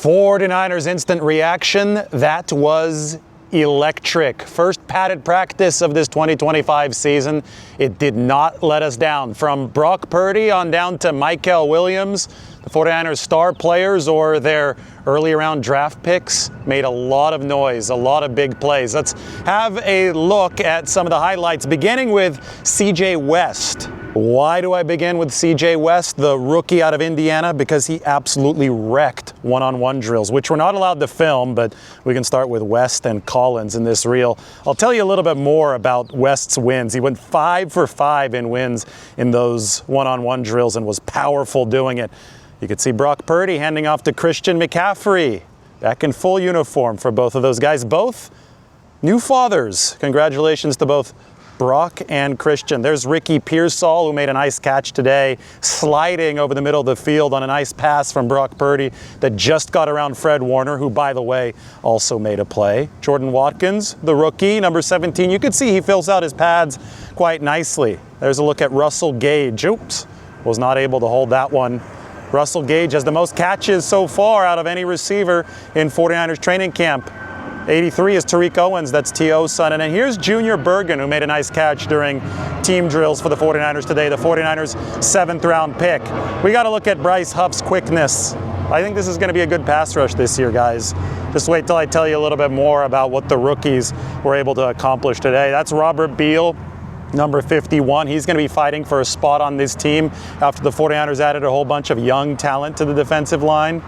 49ers instant reaction, that was electric. First padded practice of this 2025 season. It did not let us down. From Brock Purdy on down to Mykel Williams, the 49ers star players or their early round draft picks made a lot of noise, a lot of big plays. Let's have a look at some of the highlights, beginning with CJ West. Why do I begin with CJ West, the rookie out of Indiana? Because he absolutely wrecked one-on-one drills, which we're not allowed to film, but we can start with West and Collins in this reel. I'll tell you a little bit more about West's wins. He went 5 for 5 in wins in those one-on-one drills and was powerful doing it. You could see Brock Purdy handing off to Christian McCaffrey, back in full uniform for both of those guys. Both new fathers. Congratulations to both Brock and Christian. There's Ricky Pearsall, who made a nice catch today, sliding over the middle of the field on a nice pass from Brock Purdy that just got around Fred Warner, who, by the way, also made a play. Jordan Watkins, the rookie, number 17. You could see he fills out his pads quite nicely. There's a look at Russell Gage. Oops, was not able to hold that one. Russell Gage has the most catches so far out of any receiver in 49ers training camp. 83 is Tariq Owens, that's T.O.'s son. And then here's Junior Bergen, who made a nice catch during team drills for the 49ers today, the 49ers 7th round pick. We got to look at Bryce Huff's quickness. I think this is going to be a good pass rush this year, guys. Just wait till I tell you a little bit more about what the rookies were able to accomplish today. That's Robert Beal, number 51. He's going to be fighting for a spot on this team after the 49ers added a whole bunch of young talent to the defensive line.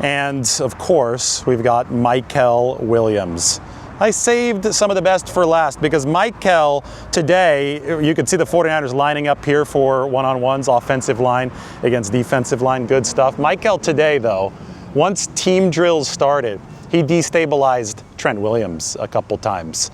And, of course, we've got Mykel Williams. I saved some of the best for last because Mykel today, you could see the 49ers lining up here for one-on-ones, offensive line against defensive line, good stuff. Mykel today, though, once team drills started, he destabilized Trent Williams a couple times.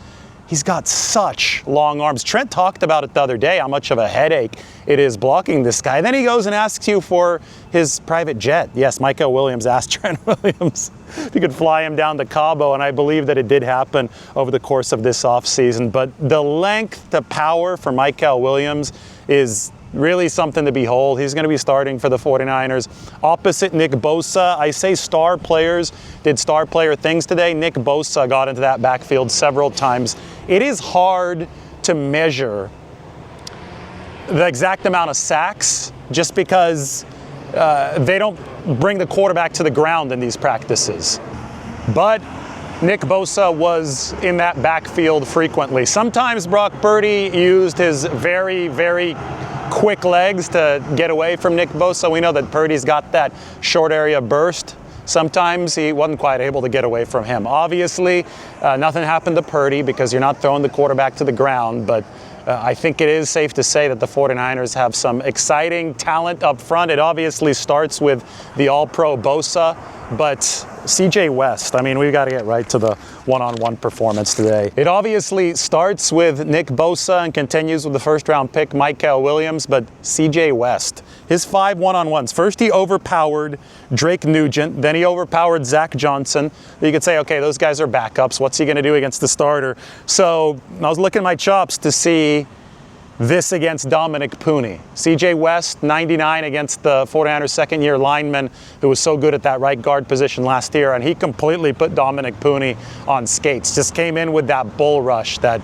He's got such long arms. Trent talked about it the other day, how much of a headache it is blocking this guy. Then he goes and asks you for his private jet. Yes, Mykel Williams asked Trent Williams if he could fly him down to Cabo, and I believe that it did happen over the course of this offseason. But the length to power for Mykel Williams is really something to behold. He's going to be starting for the 49ers. Opposite Nick Bosa, I say star players did star player things today. Nick Bosa got into that backfield several times. It is hard to measure the exact amount of sacks just because they don't bring the quarterback to the ground in these practices. But Nick Bosa was in that backfield frequently. Sometimes Brock Purdy used his very, very quick legs to get away from Nick Bosa. We know that Purdy's got that short area burst. Sometimes he wasn't quite able to get away from him. Obviously, nothing happened to Purdy because you're not throwing the quarterback to the ground, but I think it is safe to say that the 49ers have some exciting talent up front. It obviously starts with the All-Pro Bosa, but CJ West, I mean, we've got to get right to the one-on-one performance today. It obviously starts with Nick Bosa and continues with the first-round pick, Mykel Williams, but CJ West, his 5 one-on-ones. First, he overpowered Drake Nugent. Then he overpowered Zach Johnson. You could say, okay, those guys are backups. What's he going to do against the starter? So I was looking at my chops to see this against Dominic Pooney. CJ West, 99 against the 49ers second-year lineman who was so good at that right guard position last year, and he completely put Dominic Pooney on skates. Just came in with that bull rush, that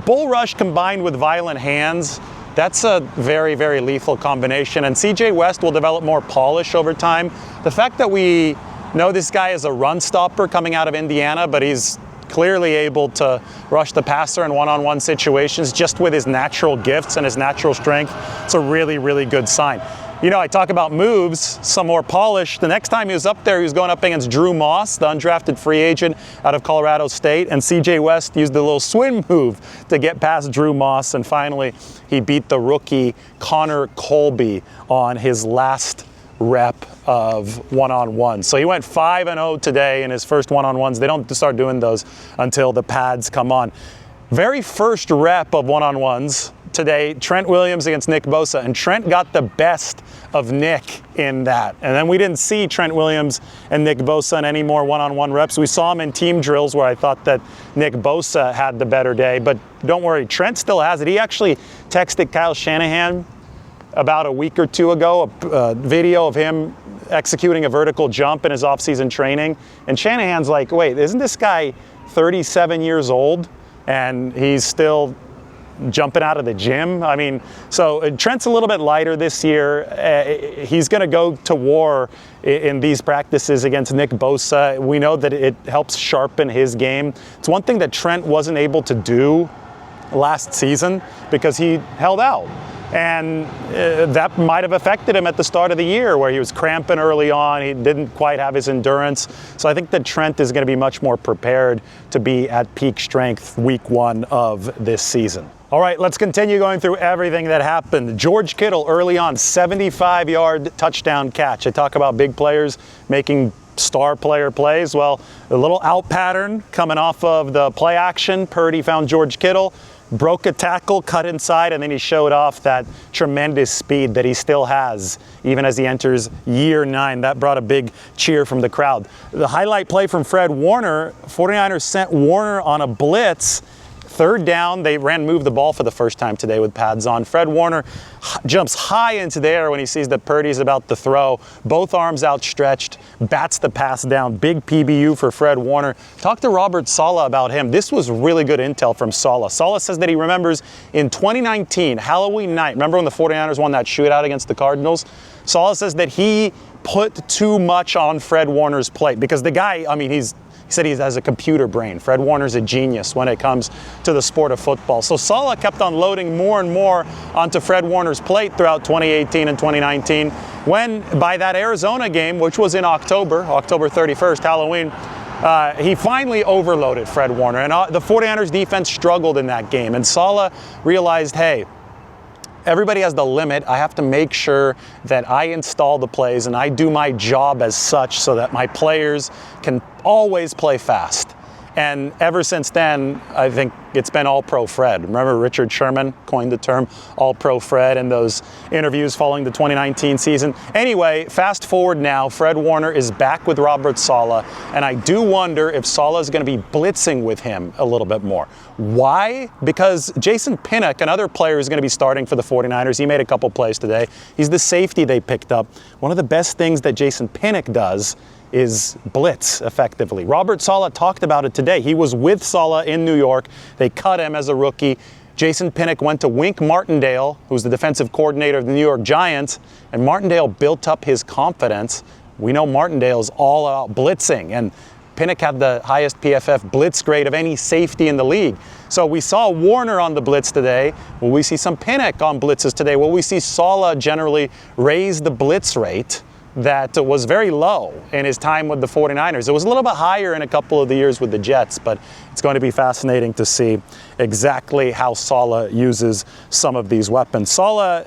bull rush combined with violent hands. That's a very, very lethal combination, and CJ West will develop more polish over time. The fact that we know this guy is a run stopper coming out of Indiana, but he's clearly able to rush the passer in one-on-one situations just with his natural gifts and his natural strength. It's a really, really good sign. You know, I talk about moves, some more polish. The next time he was up there, he was going up against Drew Moss, the undrafted free agent out of Colorado State, and CJ West used a little swim move to get past Drew Moss, and finally he beat the rookie Connor Colby on his last rep of one-on-one. So he went 5-0 today in his first one-on-ones. They don't start doing those until the pads come on. Very first rep of one-on-ones today, Trent Williams against Nick Bosa, and Trent got the best of Nick in that. And then we didn't see Trent Williams and Nick Bosa in any more one-on-one reps. We saw him in team drills where I thought that Nick Bosa had the better day, but don't worry, Trent still has it. He actually texted Kyle Shanahan about a week or two ago a video of him executing a vertical jump in his off-season training. And Shanahan's like, wait, isn't this guy 37 years old and he's still jumping out of the gym? I mean, so Trent's a little bit lighter this year. He's going to go to war in these practices against Nick Bosa. We know that it helps sharpen his game. It's one thing that Trent wasn't able to do last season because he held out. And that might have affected him at the start of the year where he was cramping early on. He didn't quite have his endurance. So I think that Trent is going to be much more prepared to be at peak strength week 1 of this season. All right, let's continue going through everything that happened. George Kittle early on, 75-yard touchdown catch. I talk about big players making star player plays. Well, a little out pattern coming off of the play action. Purdy found George Kittle, broke a tackle, cut inside, and then he showed off that tremendous speed that he still has, even as he enters year 9. That brought a big cheer from the crowd. The highlight play from Fred Warner, 49ers sent Warner on a blitz. 3rd down, they move the ball for the first time today with pads on. Fred Warner jumps high into the air when he sees that Purdy's about to throw. Both arms outstretched, bats the pass down. Big PBU for Fred Warner. Talk to Robert Saleh about him. This was really good intel from Saleh. Saleh says that he remembers in 2019, Halloween night, remember when the 49ers won that shootout against the Cardinals? Saleh says that he put too much on Fred Warner's plate because the guy, I mean, he said he has a computer brain. Fred Warner's a genius when it comes to the sport of football. So Saleh kept on loading more and more onto Fred Warner's plate throughout 2018 and 2019 when, by that Arizona game, which was in October 31st, Halloween, he finally overloaded Fred Warner. And the 49ers defense struggled in that game. And Saleh realized, hey, everybody has the limit. I have to make sure that I install the plays and I do my job as such so that my players can always play fast. And ever since then, I think it's been All-Pro Fred. Remember Richard Sherman coined the term All-Pro Fred in those interviews following the 2019 season. Anyway, fast forward now, Fred Warner is back with Robert Saleh, and I do wonder if Saleh is going to be blitzing with him a little bit more. Why? Because Jason Pinnock, another player who's going to be starting for the 49ers, he made a couple plays today. He's the safety they picked up. One of the best things that Jason Pinnock does is blitz effectively. Robert Saleh talked about it today. He was with Saleh in New York. They cut him as a rookie. Jason Pinnock went to Wink Martindale, who's the defensive coordinator of the New York Giants, and Martindale built up his confidence. We know Martindale's all out blitzing, and Pinnock had the highest PFF blitz grade of any safety in the league. So we saw Warner on the blitz today. Will we see some Pinnock on blitzes today? Will we see Saleh generally raise the blitz rate that was very low in his time with the 49ers? It was a little bit higher in a couple of the years with the Jets, but it's going to be fascinating to see exactly how Saleh uses some of these weapons. Saleh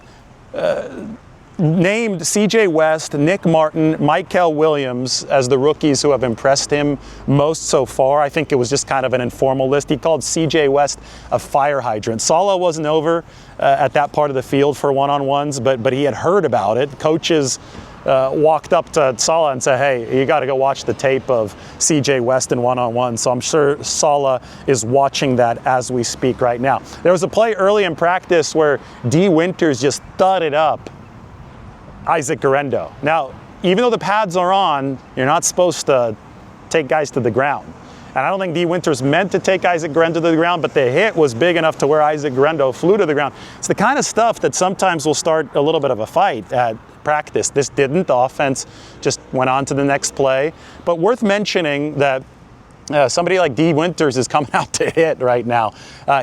named C.J. West, Nick Martin, Mykel Williams as the rookies who have impressed him most so far. I think it was just kind of an informal list. He called C.J. West a fire hydrant. Saleh wasn't over at that part of the field for one-on-ones, but he had heard about it. Coaches walked up to Saleh and said, hey, you got to go watch the tape of C.J. West in one-on-one. So I'm sure Saleh is watching that as we speak right now. There was a play early in practice where D. Winters just thudded up Isaac Guerendo. Now, even though the pads are on, you're not supposed to take guys to the ground. And I don't think D. Winters meant to take Isaac Guerendo to the ground, but the hit was big enough to where Isaac Guerendo flew to the ground. It's the kind of stuff that sometimes will start a little bit of a fight at practice. This didn't. The offense just went on to the next play. But worth mentioning that somebody like D. Winters is coming out to hit right now.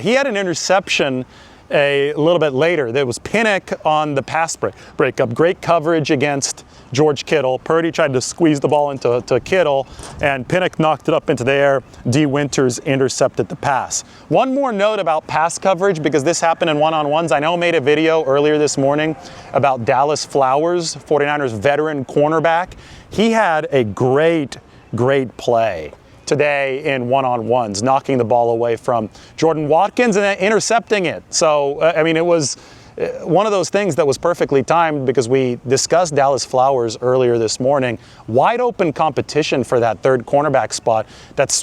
He had an interception a little bit later. There was Pinnock on the pass breakup. Great coverage against George Kittle. Purdy tried to squeeze the ball into Kittle, and Pinnock knocked it up into the air. D. Winters intercepted the pass. One more note about pass coverage, because this happened in one-on-ones. I know I made a video earlier this morning about Dallas Flowers, 49ers veteran cornerback. He had a great play today in one-on-ones, knocking the ball away from Jordan Watkins and then intercepting it. So, I mean, it was one of those things that was perfectly timed because we discussed Dallas Flowers earlier this morning. Wide open competition for that third cornerback spot that's,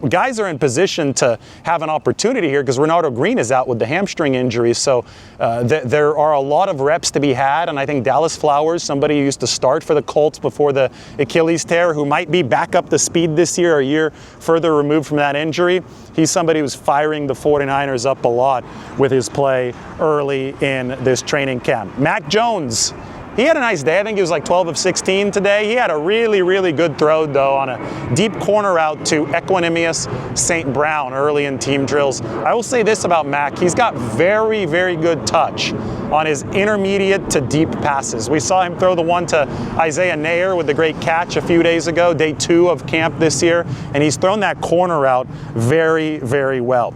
guys are in position to have an opportunity here because Renardo Green is out with the hamstring injury. So there are a lot of reps to be had. And I think Dallas Flowers, somebody who used to start for the Colts before the Achilles tear, who might be back up to speed this year, a year further removed from that injury, he's somebody who's firing the 49ers up a lot with his play early in this training camp. Mac Jones, he had a nice day. I think he was like 12 of 16 today. He had a really, really good throw, though, on a deep corner route to Equanimous St. Brown early in team drills. I will say this about Mac. He's got very, very good touch on his intermediate to deep passes. We saw him throw the one to Isaiah Nair with the great catch a few days ago, day 2 of camp this year, and he's thrown that corner route very, very well.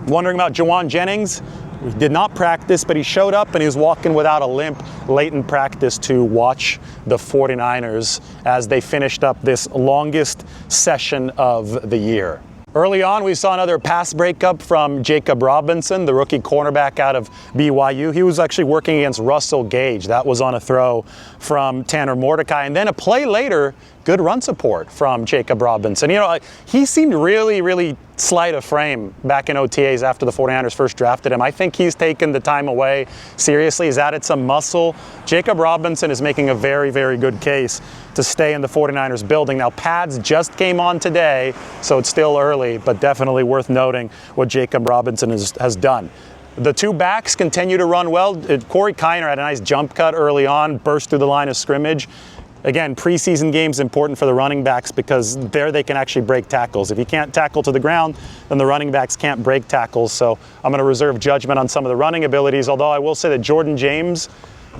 Wondering about Jawan Jennings? He did not practice, but he showed up and he was walking without a limp late in practice to watch the 49ers as they finished up this longest session of the year. Early on, we saw another pass breakup from Jacob Robinson, the rookie cornerback out of BYU. He was actually working against Russell Gage. That was on a throw from Tanner Mordecai. And then a play later, good run support from Jacob Robinson. You know, he seemed really, really slight of frame back in OTAs after the 49ers first drafted him. I think he's taken the time away seriously. He's added some muscle. Jacob Robinson is making a very, very good case to stay in the 49ers building. Now, pads just came on today, so it's still early, but definitely worth noting what Jacob Robinson has done. The two backs continue to run well. Corey Kiner had a nice jump cut early on, burst through the line of scrimmage. Again, preseason games important for the running backs because there they can actually break tackles. If you can't tackle to the ground, then the running backs can't break tackles. So I'm going to reserve judgment on some of the running abilities, although I will say that Jordan James,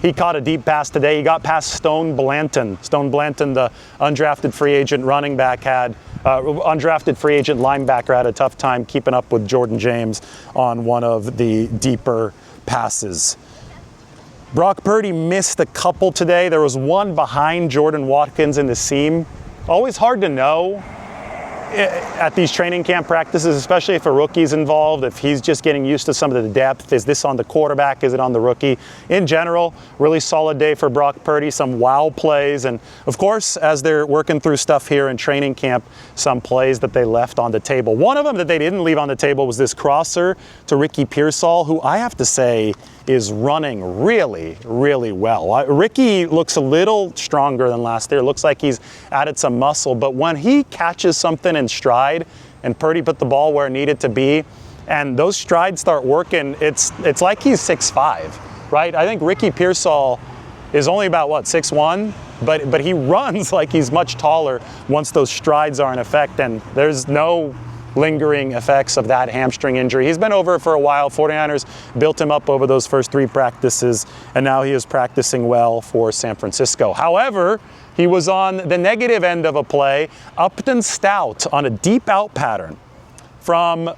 he caught a deep pass today. He got past Stone Blanton. Stone Blanton, the undrafted free agent running back, undrafted free agent linebacker, had a tough time keeping up with Jordan James on one of the deeper passes. Brock Purdy missed a couple today. There was one behind Jordan Watkins in the seam. Always hard to know at these training camp practices, especially if a rookie's involved, if he's just getting used to some of the depth. Is this on the quarterback? Is it on the rookie? In general, really solid day for Brock Purdy, some wow plays. And of course, as they're working through stuff here in training camp, some plays that they left on the table. One of them that they didn't leave on the table was this crosser to Ricky Pearsall, who I have to say is running really, really well. Ricky looks a little stronger than last year. Looks like he's added some muscle, but when he catches something in stride and Purdy put the ball where it needed to be and those strides start working, it's like he's 6'5", right? I think Ricky Pearsall is only about, 6'1", but he runs like he's much taller once those strides are in effect, and there's no lingering effects of that hamstring injury. He's been over it for a while. 49ers built him up over those first 3 practices, and now he is practicing well for San Francisco. However, he was on the negative end of a play. Upton Stout on a deep out pattern from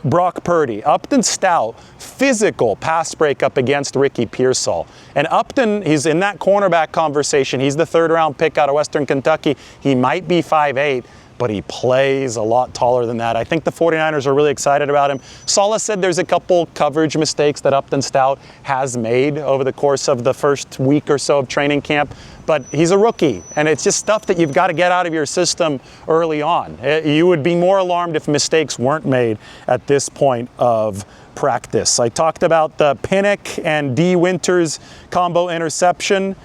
Brock Purdy. Upton Stout, physical pass breakup against Ricky Pearsall. And Upton, he's in that cornerback conversation. He's the 3rd round pick out of Western Kentucky. He might be 5'8", but he plays a lot taller than that. I think the 49ers are really excited about him. Saleh said there's a couple coverage mistakes that Upton Stout has made over the course of the first week or so of training camp, but he's a rookie, and it's just stuff that you've got to get out of your system early on. You would be more alarmed if mistakes weren't made at this point of practice. I talked about the Pinnock and D. Winters combo interception.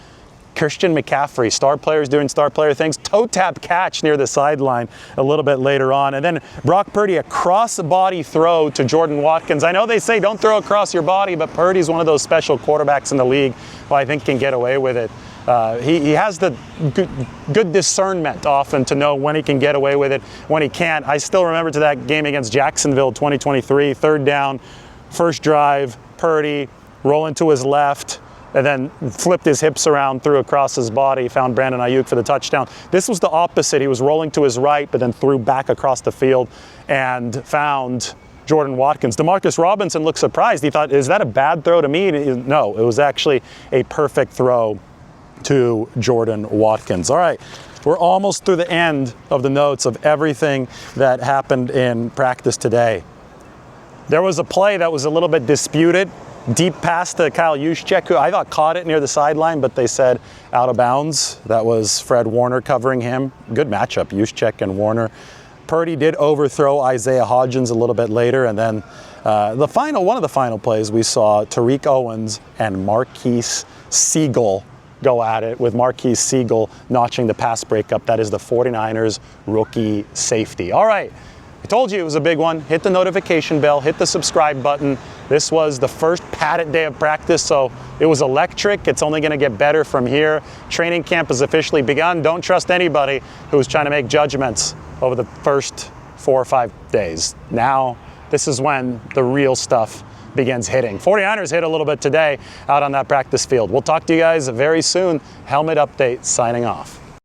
Christian McCaffrey, star players doing star player things, toe tap catch near the sideline a little bit later on. And then Brock Purdy, a cross-body throw to Jordan Watkins. I know they say don't throw across your body, but Purdy's one of those special quarterbacks in the league who I think can get away with it. He has the good discernment often to know when he can get away with it, when he can't. I still remember to that game against Jacksonville 2023, 3rd down, first drive, Purdy rolling to his left, and then flipped his hips around, threw across his body, found Brandon Aiyuk for the touchdown. This was the opposite. He was rolling to his right, but then threw back across the field and found Jordan Watkins. DeMarcus Robinson looked surprised. He thought, is that a bad throw to me? No, it was actually a perfect throw to Jordan Watkins. All right, we're almost through the end of the notes of everything that happened in practice today. There was a play that was a little bit disputed. Deep pass to Kyle Juszczyk, who I thought caught it near the sideline, but they said out of bounds. That was Fred Warner covering him. Good matchup, Juszczyk and Warner. Purdy did overthrow Isaiah Hodgins a little bit later, and then one of the final plays we saw Tariq Owens and Marquise Siegel go at it, with Marquise Siegel notching the pass breakup. That is the 49ers rookie safety. All right, I told you it was a big one. Hit the notification bell, hit the subscribe button. This was the first padded day of practice, so it was electric. It's only going to get better from here. Training camp has officially begun. Don't trust anybody who's trying to make judgments over the first 4 or 5 days. Now, this is when the real stuff begins hitting. 49ers hit a little bit today out on that practice field. We'll talk to you guys very soon. Helmet Update signing off.